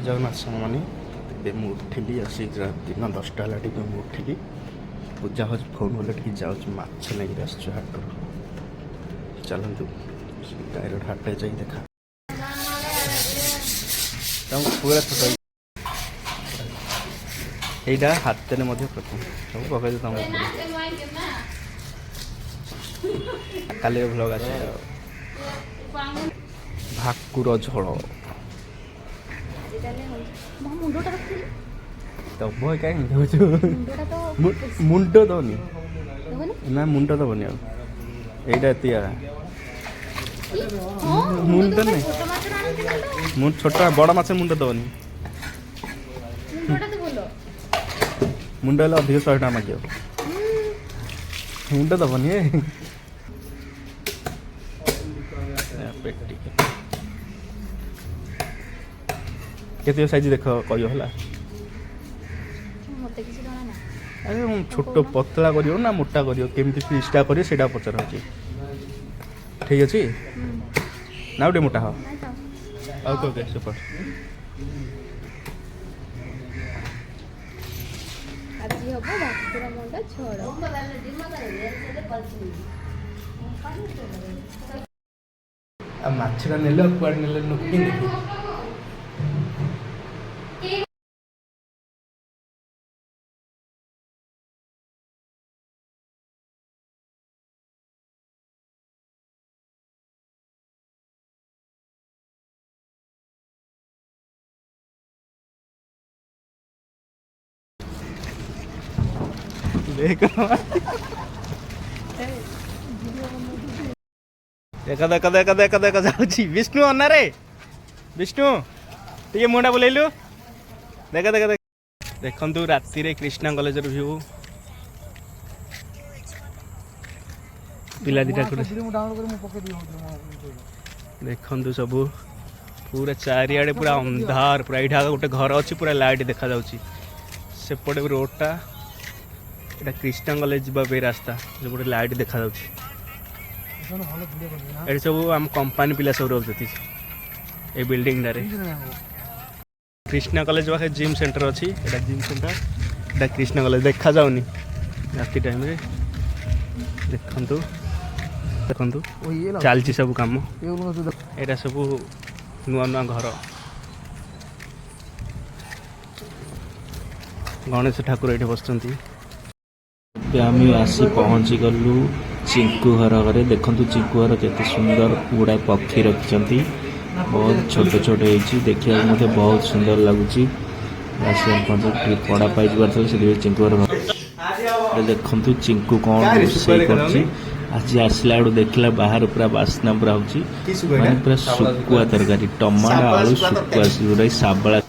जगन्नाथ सामान उठिली आसी दिन 10टा है उठिली पूजा हो फोन बोले टी जाऊँ माछ नहीं हाट चलतु डायरेक्ट हाट जा देखा पूरा छोट यहाँ हाथ में प्रथम सब पकड़ तुम काली ब्लॉग आस भाकुर झोल दब कहीं मुंड दबनी ना मुंड दबनी आईटा मुंड नहीं छोट बड़ माछ मुंड दबनी मुंड हेल्ले अधिक 100 टका माग मुंड दबनी केते साइज देख कहियो हला अरे छोट पतला करियो ना मोटा करियो केमती पीसटा करियो सेटा पचार होची ठीक अछि ना उडे मोटा हो ओके सुपर আজি হবো ভাকুর মুন্ডা ঝোল माछरा नेले कुआड नेले नुकी देखी देखा देखा देखा देखा देखा जाऊँ विष्णु अन्ना रे विष्णु टे मुंडा बुलेलु देखा देखा देख देखु राति कृष्णा कॉलेज व्यू पिला दीटा देखु सब पूरा चारिआडे पूरा अंधार पूरा यहाँ गोटे घर अच्छी पूरा लाइट देखा जाउची सेपटे रोडटा एटा कृष्णा कॉलेज जावाई रास्ता जो गोटे लाइट देखा जाउची ये सब आम कंपानी पिला सब रोती ये बिल्डिंग रे कृष्णा कॉलेज पाखे जिम सेंटर अच्छी एटा जिम सेंटर एटा कृष्णा कॉलेज देखा जाऊनी राति टाइम रे देखंतु देखंतु चलची सब काम एटा सब नुआ नुआ घर गणेश ठाकुर ये बसचंती आम आसी पहुँची गलु चिंकू घर घरे देखु चिंकू घर केते सुंदर गुड़ा पक्षी रखिंट बहुत छोट छोट होती देखा मुझे बहुत सुंदर लगुच पड़ा पाई से चिंकू घर देखु चिंकू कौन रोषे कर आज आसला बेलू देखला बाहर पूरा बास्ना पूरा होची पूरा सुकुआ तरकारी टमाटो आलू सुकुआ जोटा साबला